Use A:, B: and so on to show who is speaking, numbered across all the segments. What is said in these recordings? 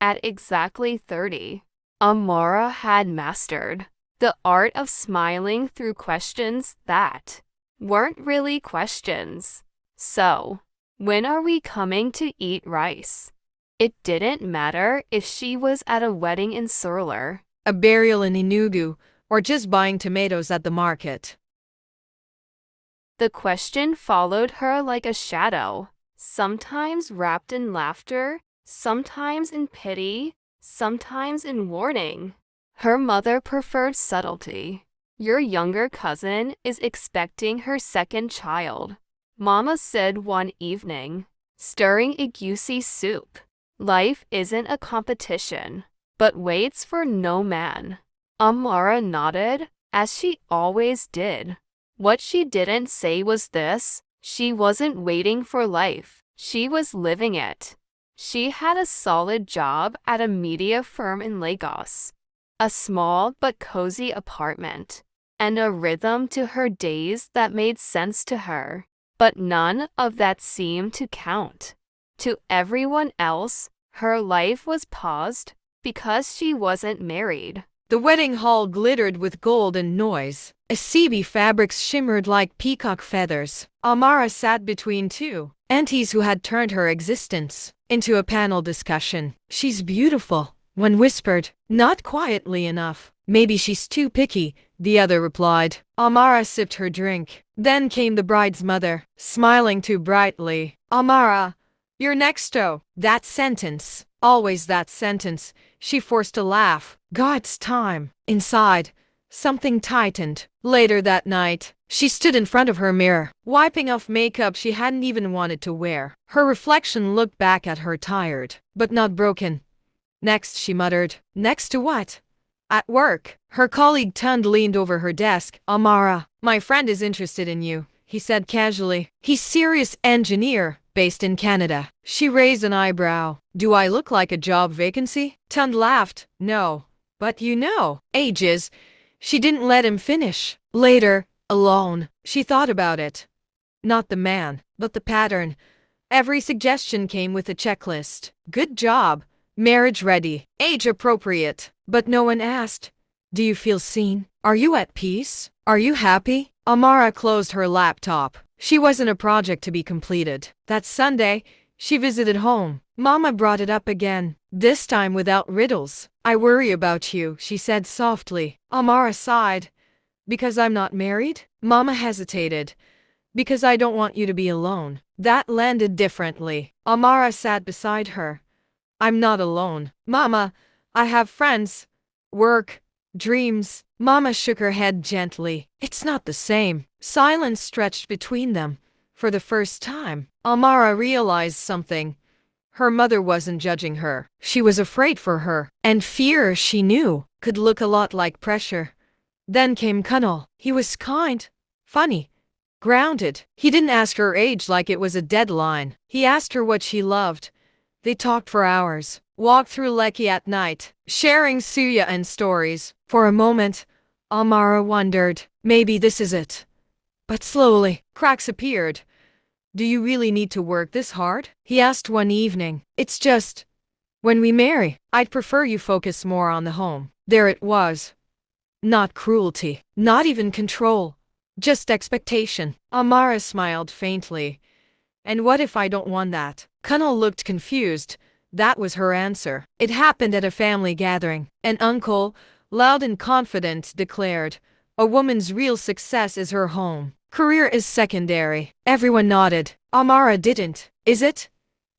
A: At exactly 30, Amara had mastered the art of smiling through questions that weren't really questions. So, when are we coming to eat rice? It didn't matter if she was at a wedding in Surler,
B: a burial in Enugu, or just buying tomatoes at the market.
A: the question followed her like a shadow, sometimes wrapped in laughter, sometimes in pity, sometimes in warning. Her mother preferred subtlety. Your younger cousin is expecting her second child, Mama said one evening, stirring egusi soup. Life isn't a competition, but waits for no man. Amara nodded, as she always did. What she didn't say was this: she wasn't waiting for life, she was living it. She had a solid job at a media firm in Lagos, a small but cozy apartment, and a rhythm to her days that made sense to her. But none of that seemed to count. To everyone else, her life was paused because she wasn't married.
B: The wedding hall glittered with gold and noise. Asibi fabrics shimmered like peacock feathers. Amara sat between two aunties who had turned her existence into a panel discussion. She's beautiful, one whispered, not quietly enough. Maybe she's too picky, the other replied. Amara sipped her drink. Then came the bride's mother, smiling too brightly. Amara, you're next. Oh, that sentence. Always that sentence. She forced a laugh. God's time. Inside, something tightened. Later that night, she stood in front of her mirror, wiping off makeup she hadn't even wanted to wear. Her reflection looked back at her tired, but not broken. Next, she muttered. Next to what? At work. Her colleague turned, leaned over her desk. Amara, my friend is interested in you, he said casually. He's serious engineer, based in Canada. She raised an eyebrow. Do I look like a job vacancy? Tund laughed. No. But you know, ages. She didn't let him finish. Later, alone, she thought about it. Not the man, but the pattern. Every suggestion came with a checklist. Good job. Marriage ready. Age appropriate. But no one asked, do you feel seen? Are you at peace? Are you happy? Amara closed her laptop. She wasn't a project to be completed. That Sunday, she visited home. Mama brought it up again, this time without riddles. I worry about you, she said softly. Amara sighed. Because I'm not married? Mama hesitated. Because I don't want you to be alone. That landed differently. Amara sat beside her. I'm not alone. Mama, I have friends, work, dreams. Mama shook her head gently. It's not the same. Silence stretched between them. For the first time, Amara realized something. Her mother wasn't judging her. She was afraid for her. And fear, she knew, could look a lot like pressure. Then came Kunal. He was kind, funny, grounded. He didn't ask her age like it was a deadline. He asked her what she loved. They talked for hours, walked through Lekki at night, sharing suya and stories. For a moment, Amara wondered, maybe this is it. But slowly, cracks appeared. Do you really need to work this hard? He asked one evening. It's just, when we marry, I'd prefer you focus more on the home. There it was. Not cruelty, not even control, just expectation. Amara smiled faintly. And what if I don't want that? Kunal looked confused. That was her answer. It happened at a family gathering. An uncle, loud and confident, declared, a woman's real success is her home. Career is secondary. Everyone nodded. Amara didn't. Is it?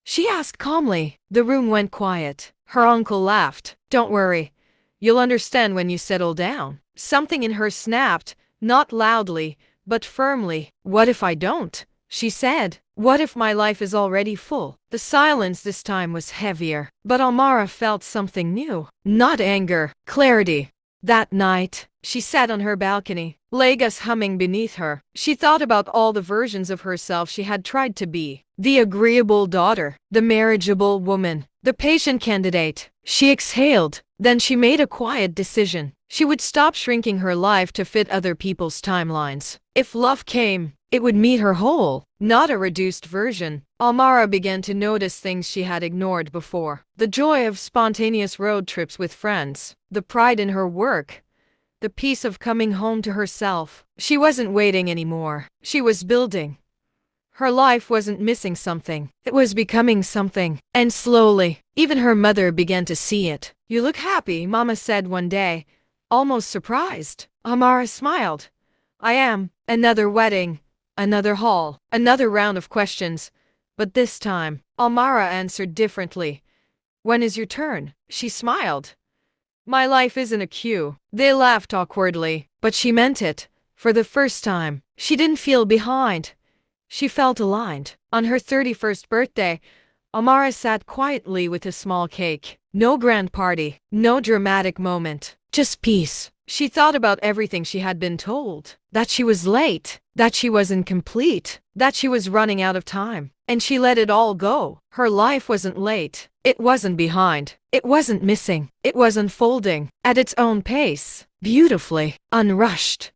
B: She asked calmly. The room went quiet. Her uncle laughed. Don't worry. You'll understand when you settle down. Something in her snapped, not loudly, but firmly. What if I don't? She said. What if my life is already full? The silence this time was heavier, but Amara felt something new. Not anger, clarity. That night, she sat on her balcony, Lagos humming beneath her. She thought about all the versions of herself she had tried to be. The agreeable daughter, the marriageable woman, the patient candidate. She exhaled. Then she made a quiet decision. She would stop shrinking her life to fit other people's timelines. If love came, It would meet her whole, not a reduced version. Amara began to notice things she had ignored before. The joy of spontaneous road trips with friends, the pride in her work, the peace of coming home to herself. She wasn't waiting anymore. She was building. Her life wasn't missing something. It was becoming something. And slowly, even her mother began to see it. "You look happy," Mama said one day, almost surprised. Amara smiled. "I am." Another wedding, another hall, another round of questions. But this time, Amara answered differently. "When is your turn?" She smiled. "My life isn't a queue." They laughed awkwardly, but she meant it. For the first time, she didn't feel behind. She felt aligned. On her 31st birthday, Amara sat quietly with a small cake. No grand party, no dramatic moment, just peace. She thought about everything she had been told. That she was late, that she was incomplete, that she was running out of time. And she let it all go. Her life wasn't late. It wasn't behind. It wasn't missing. It was unfolding at its own pace, beautifully, unrushed.